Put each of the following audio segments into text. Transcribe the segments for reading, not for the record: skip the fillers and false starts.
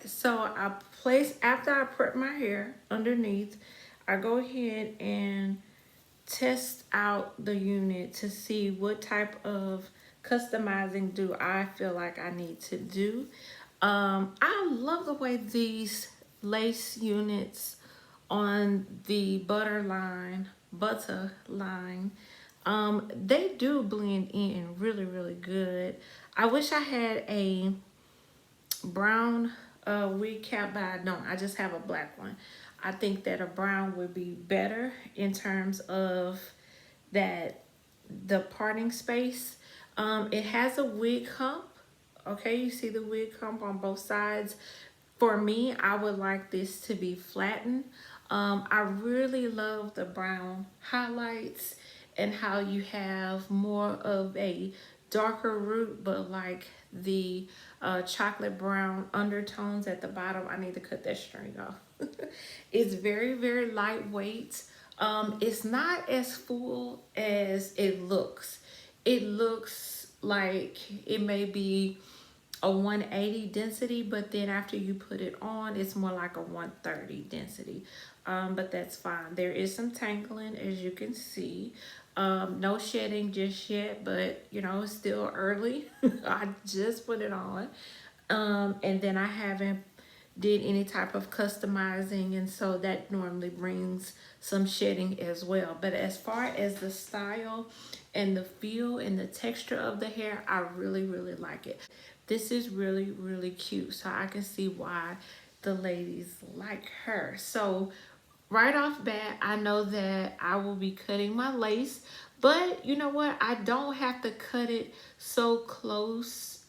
so I place, after I prep my hair underneath, I go ahead and test out the unit to see what type of customizing do I feel like I need to do. I love the way these lace units on the Butta line, they do blend in really, really good. I wish I had a brown wig cap, but I don't. I just have a black one. I think that a brown would be better in terms of that, the parting space. It has a wig hump. Okay, you see the wig hump on both sides. For me, I would like this to be flattened. I really love the brown highlights and how you have more of a darker root, but like the chocolate brown undertones at the bottom. I need to cut that string off. It's very, very lightweight. It's not as full as it looks. It looks like it may be a 180 density, but then after you put it on, it's more like a 130 density. But that's fine. There is some tangling, as you can see. No shedding just yet, but you know, it's still early. I just put it on. And then I haven't did any type of customizing, and so that normally brings some shedding as well. But as far as the style and the feel and the texture of the hair, I really, really like it. This is really, really cute, so I can see why the ladies like her. So right off bat, I know that I will be cutting my lace, but you know what? I don't have to cut it so close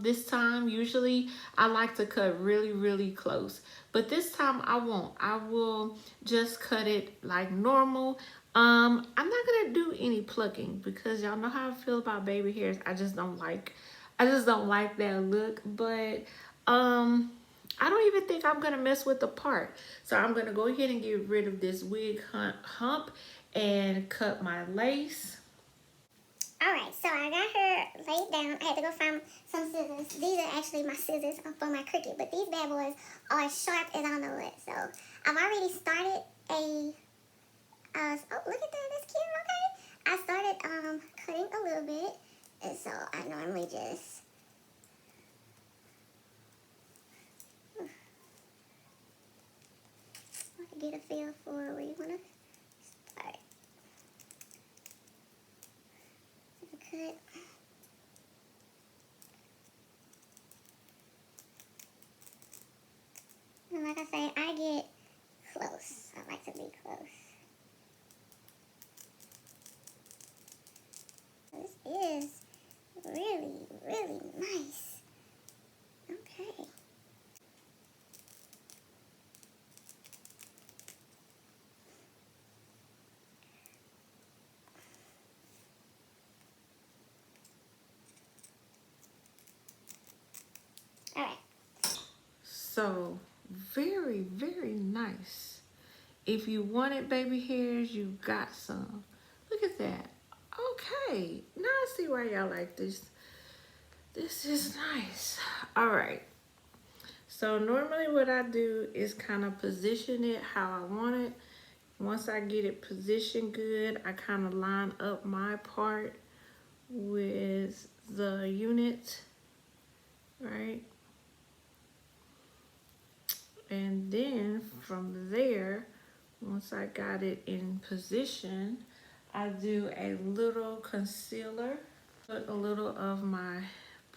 this time. Usually I like to cut really, really close, but this time I won't. I will just cut it like normal. I'm not gonna do any plucking because y'all know how I feel about baby hairs. I just don't like that look, but I don't even think I'm gonna mess with the part. So I'm gonna go ahead and get rid of this wig hump and cut my lace. Alright, so I got her laid down. I had to go find some scissors. These are actually my scissors for my Cricut, but these bad boys are as sharp as I don't know what. So I've already started a, oh look at that, that's cute, okay. I started cutting a little bit, and so I normally just, I can get a feel for where you want to start. Cut. And like I say, I get close. I like to be close. This is really, really nice. Okay. Alright. So very, very nice. If you wanted baby hairs, you got some. Look at that. Okay, now I see why y'all like this. This is nice. All right. So normally what I do is kind of position it how I want it. Once I get it positioned good, I kind of line up my part with the unit, right? And then from there, once I got it in position, I do a little concealer. Put a little of my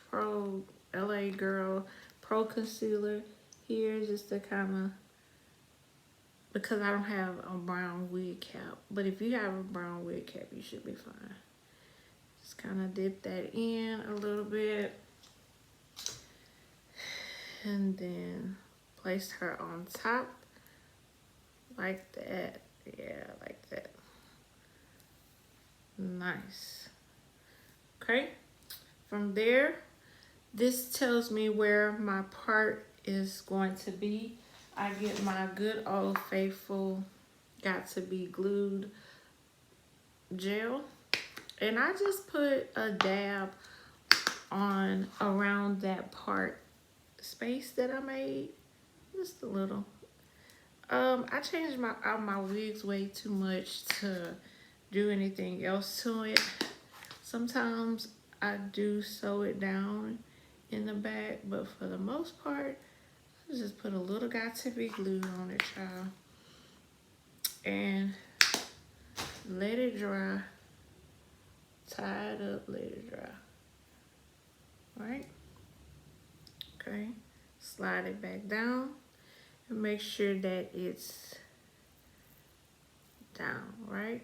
Pro LA Girl Pro Concealer here just to kind of, because I don't have a brown wig cap. But if you have a brown wig cap, you should be fine. Just kind of dip that in a little bit. And then place her on top like that. Yeah, like that. Nice. Okay. From there, this tells me where my part is going to be. I get my good old faithful got to be glued gel, and I just put a dab on around that part space that I made. Just a little. I changed out my wigs way too much to do anything else to it. Sometimes I do sew it down in the back, but for the most part, I just put a little got to be glue on it, child, and let it dry. Tie it up, let it dry. Right? Okay. Slide it back down and make sure that it's down, right?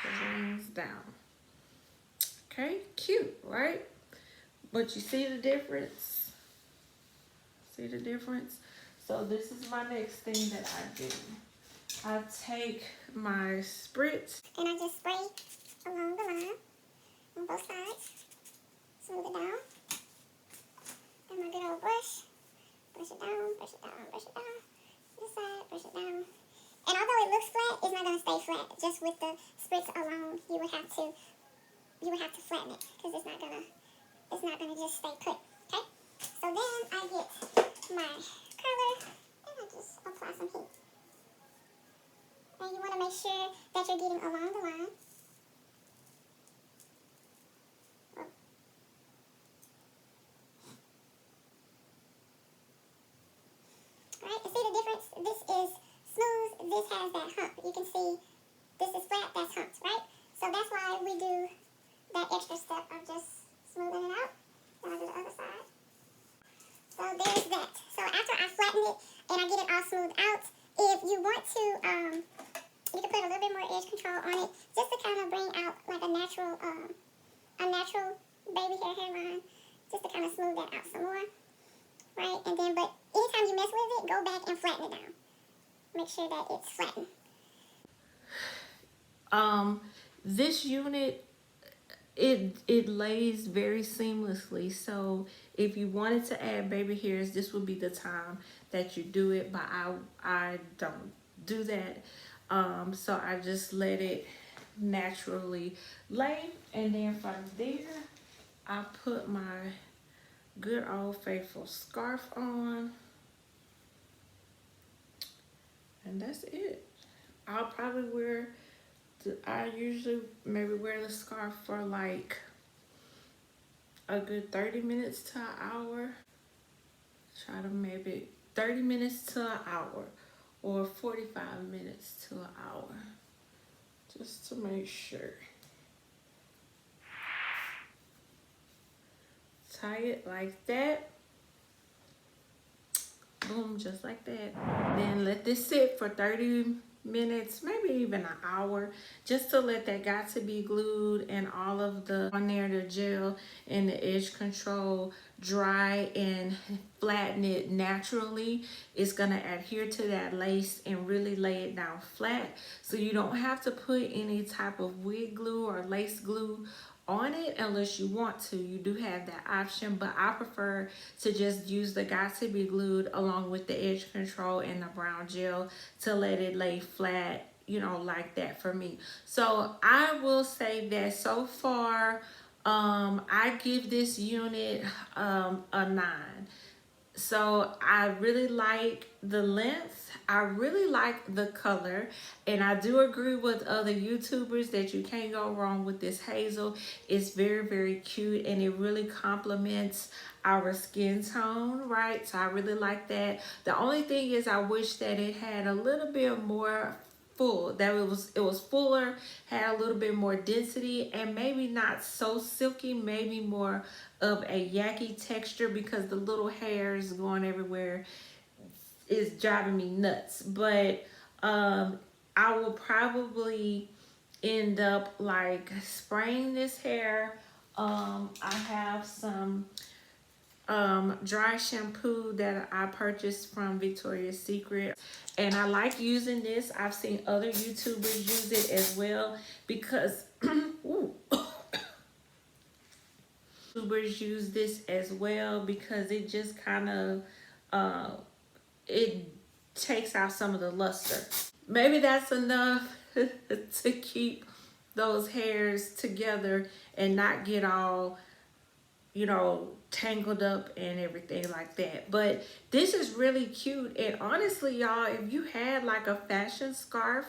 Everything's down. Okay, cute, right? But you see the difference? See the difference? So this is my next thing that I do. I take my spritz. And I just spray along the line on both sides. Smooth it down. And my good old brush. Brush it down, brush it down, brush it down. This side, brush it down. And although it looks flat, it's not gonna stay flat. Just with the spritz alone, you would have to flatten it because it's not gonna just stay put. Okay? So then I get my curler and I just apply some heat. And you want to make sure that you're getting along the line. Right? And see the difference? This is smooth. This has that hump. You can see this is flat, that's humped, right? So that's why we do that extra step of just smoothing it out. Then I do the other side. So there's that. So after I flatten it and I get it all smoothed out, if you want to, you can put a little bit more edge control on it just to kind of bring out like a natural baby hairline, just to kind of smooth that out some more, right? And then, but anytime you mess with it, go back and flatten it down. Make sure that it's flattened. This unit, it lays very seamlessly. So if you wanted to add baby hairs, this would be the time that you do it. But I don't do that. So I just let it naturally lay, and then from there I put my good old faithful scarf on, and that's it. I'll probably wear I usually maybe wear the scarf for like a good 30 minutes to an hour. Try to maybe 30 minutes to an hour or 45 minutes to an hour, just to make sure. Tie it like that. Boom, just like that. Then let this sit for 30 minutes, maybe even an hour, just to let that got to be glued and all of the on there, the gel and the edge control dry and flatten it naturally. It's gonna adhere to that lace and really lay it down flat, so you don't have to put any type of wig glue or lace glue on it unless you want to. You do have that option, but I prefer to just use the got to be glued along with the edge control and the brown gel to let it lay flat, you know, like that for me. So I will say that so far I give this unit a 9. So I really like the length. I really like the color, and I do agree with other YouTubers that you can't go wrong with this hazel. It's very, very cute, and it really complements our skin tone, right? So I really like that. The only thing is I wish that it had a little bit more full, that it was fuller, had a little bit more density, and maybe not so silky, maybe more of a yucky texture, because the little hairs going everywhere is driving me nuts. But I will probably end up like spraying this hair. I have some dry shampoo that I purchased from Victoria's Secret, and I like using this. I've seen other YouTubers use it as well, because ooh, YouTubers use this as well because it just kind of it takes out some of the luster. Maybe that's enough to keep those hairs together and not get all, tangled up and everything like that. But this is really cute. And honestly, y'all, if you had like a fashion scarf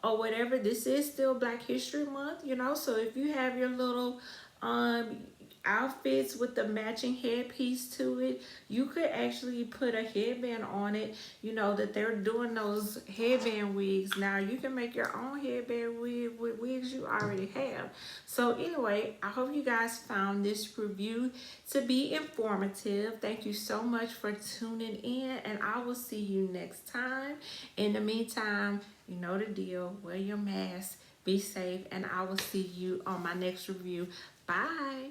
or whatever, this is still Black History Month, So if you have your little um outfits with the matching headpiece to it, you could actually put a headband on it. That they're doing those headband wigs now. You can make your own headband wig with wigs you already have. So anyway, I hope you guys found this review to be informative. Thank you so much for tuning in, and I will see you next time. In the meantime, you know the deal. Wear your mask, be safe, and I will see you on my next review. Bye.